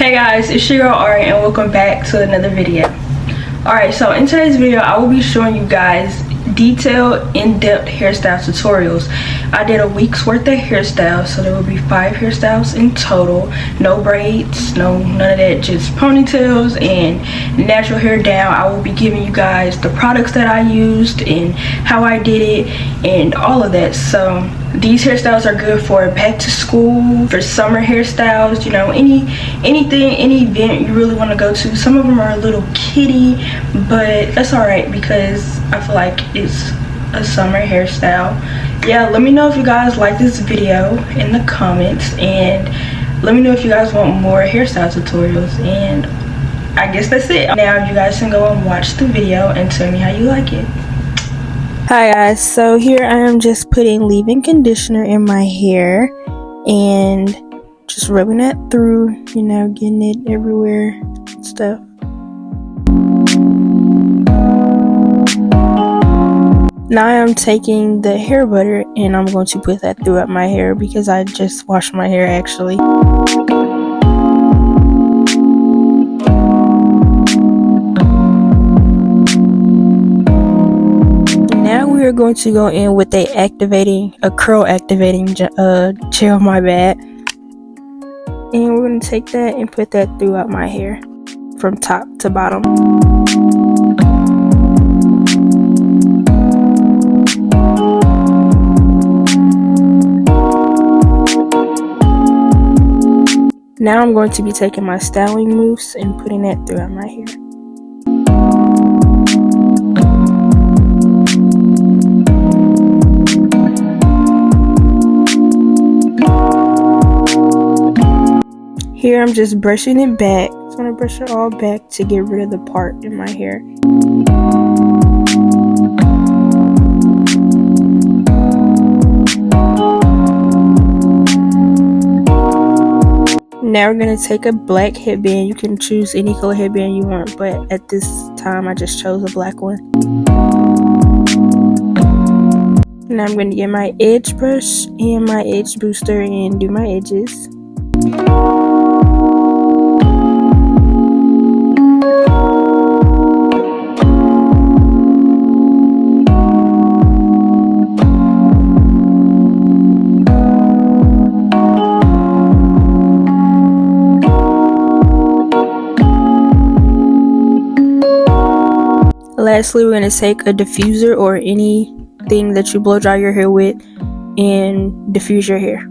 Hey guys, it's your girl Ari and welcome back to another video. Alright, so in today's video I will be showing you guys detailed, in-depth hairstyle tutorials. I did a week's worth of hairstyles, so there will be 5 hairstyles in total. No braids, none of that, just ponytails and natural hair down. I will be giving you guys the products that I used and how I did it and all of that. So these hairstyles are good for back to school, for summer hairstyles, you know, any event you really want to go to. Some of them are a little kiddie, but that's alright because I feel like it's a summer hairstyle. Yeah, let me know if you guys like this video in the comments, and let me know if you guys want more hairstyle tutorials, and I guess that's it. Now you guys can go and watch the video and tell me how you like it. Hi guys, so here I am just putting leave-in conditioner in my hair and just rubbing that through, you know, getting it everywhere and stuff. Now I am taking the hair butter and I'm going to put that throughout my hair because I just washed my hair actually. Now we are going to go in with a curl activating gel, my bad. And we're going to take that and put that throughout my hair from top to bottom. Now I'm going to be taking my styling mousse and putting that throughout my hair. Here I'm just brushing it back. So I'm going to brush it all back to get rid of the part in my hair. Now we're going to take a black headband. You can choose any color headband you want, but at this time I just chose a black one. Now I'm going to get my edge brush and my edge booster and do my edges. Lastly, we're going to take a diffuser or anything that you blow dry your hair with and diffuse your hair.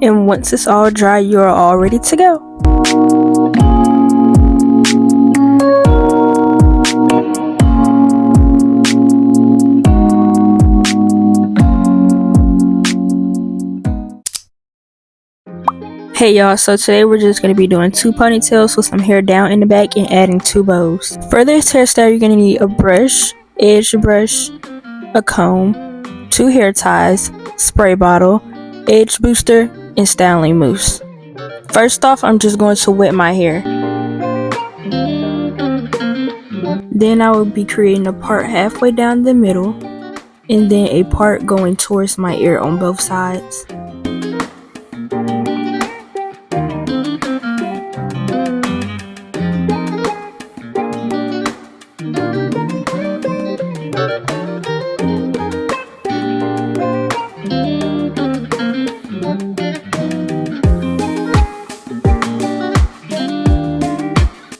And once it's all dry, you're all ready to go. Hey y'all, so today we're just going to be doing 2 ponytails with some hair down in the back and adding 2 bows. For this hairstyle, you're going to need a brush, edge brush, a comb, 2 hair ties, spray bottle, edge booster, and styling mousse. First off, I'm just going to wet my hair. Then I will be creating a part halfway down the middle and then a part going towards my ear on both sides.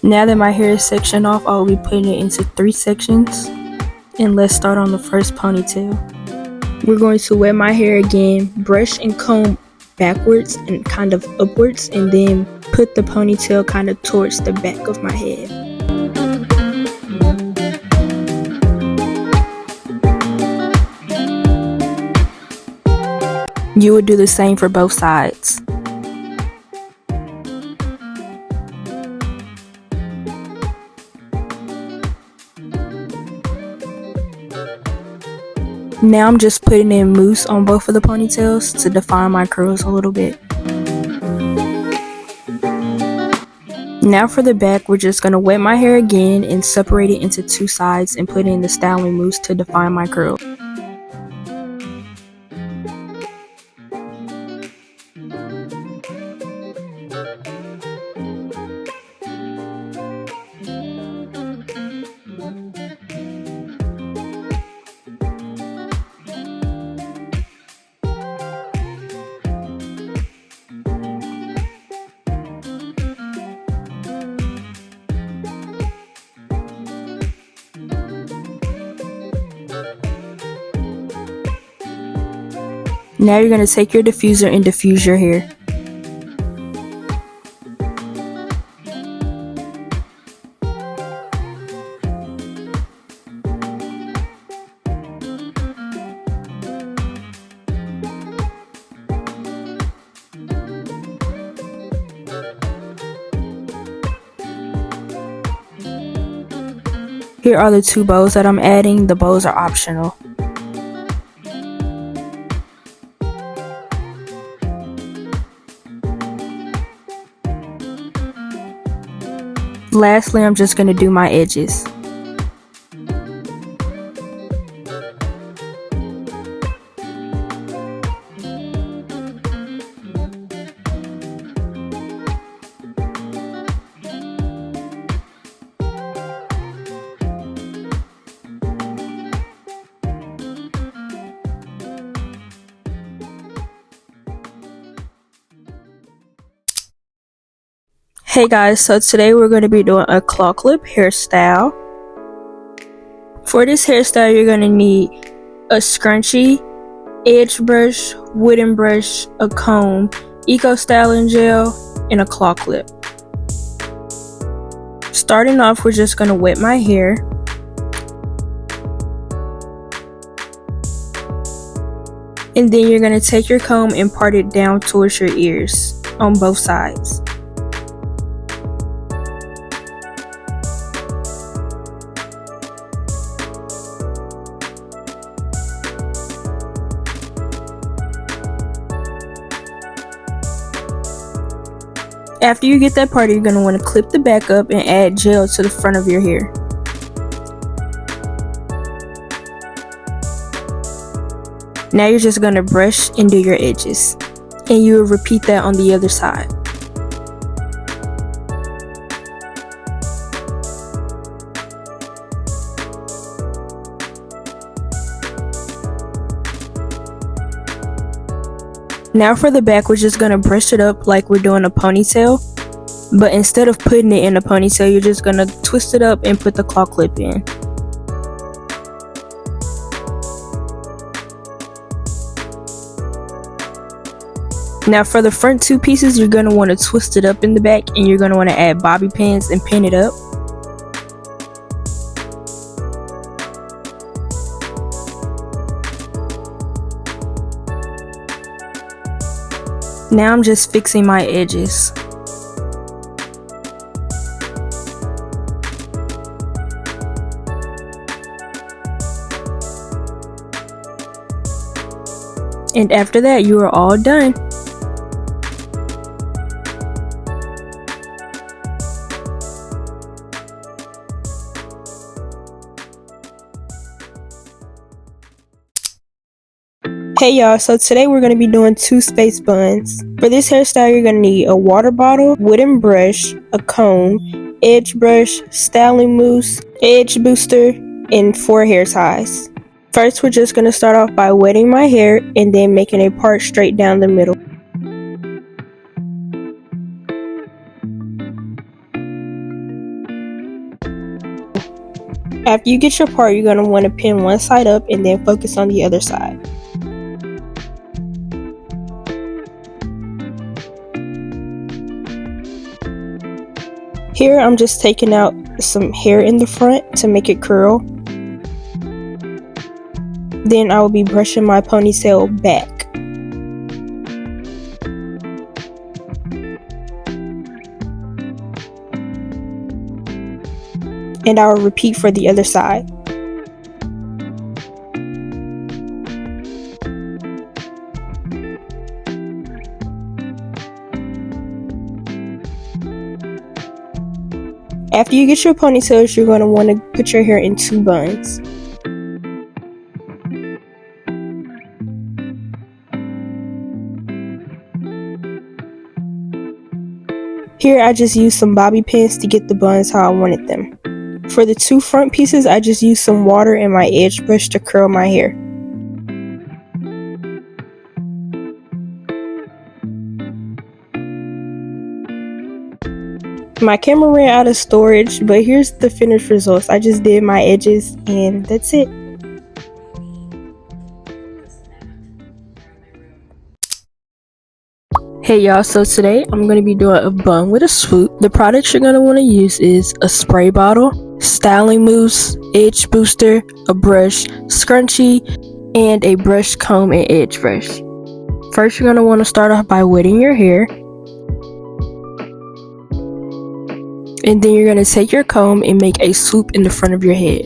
Now that my hair is sectioned off, I will be putting it into 3 sections. And let's start on the first ponytail. We're going to wet my hair again, brush and comb backwards and kind of upwards, and then put the ponytail kind of towards the back of my head. You would do the same for both sides. Now I'm just putting in mousse on both of the ponytails to define my curls a little bit. Now for the back, we're just going to wet my hair again and separate it into two sides and put in the styling mousse to define my curls. Now you're going to take your diffuser and diffuse your hair. Here are the two bows that I'm adding. The bows are optional. Lastly, I'm just going to do my edges. Hey guys, so today we're going to be doing a claw clip hairstyle. For this hairstyle, you're going to need a scrunchie, edge brush, wooden brush, a comb, eco styling gel, and a claw clip. Starting off, we're just going to wet my hair. And then you're going to take your comb and part it down towards your ears on both sides. After you get that part, you're going to want to clip the back up and add gel to the front of your hair. Now you're just going to brush and do your edges. And you will repeat that on the other side. Now for the back, we're just going to brush it up like we're doing a ponytail. But instead of putting it in a ponytail, you're just going to twist it up and put the claw clip in. Now for the front two pieces, you're going to want to twist it up in the back and you're going to want to add bobby pins and pin it up. Now I'm just fixing my edges. And after that, you are all done. Hey y'all, so today we're going to be doing two space buns. For this hairstyle, you're going to need a water bottle, wooden brush, a comb, edge brush, styling mousse, edge booster, and 4 hair ties. First, we're just going to start off by wetting my hair and then making a part straight down the middle. After you get your part, you're going to want to pin one side up and then focus on the other side. Here, I'm just taking out some hair in the front to make it curl. Then I will be brushing my ponytail back. and I will repeat for the other side. After you get your ponytails, you're going to want to put your hair in 2 buns. Here I just used some bobby pins to get the buns how I wanted them. For the 2 front pieces, I just used some water and my edge brush to curl my hair. My camera ran out of storage, but here's the finished results. I just did my edges and that's it. Hey y'all, so today I'm going to be doing a bun with a swoop. The products you're going to want to use is a spray bottle, styling mousse, edge booster, a brush, scrunchie, and a brush comb and edge brush. First, you're going to want to start off by wetting your hair. And then you're going to take your comb and make a swoop in the front of your head.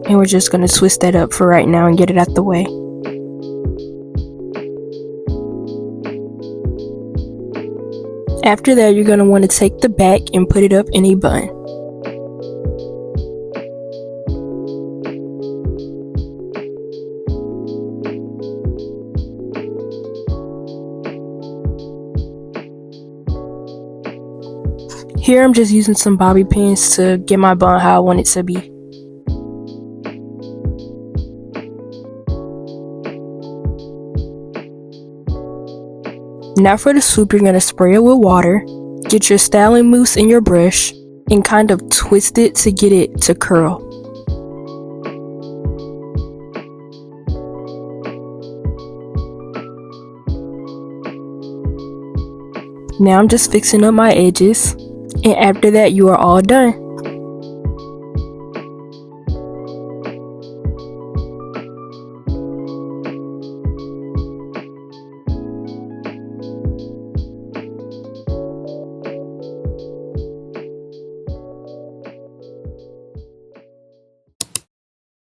And we're just going to twist that up for right now and get it out the way. After that, you're going to want to take the back and put it up in a bun. Here I'm just using some bobby pins to get my bun how I want it to be. Now for the swoop, you're going to spray it with water, get your styling mousse in your brush, and kind of twist it to get it to curl. Now I'm just fixing up my edges. And after that, you are all done.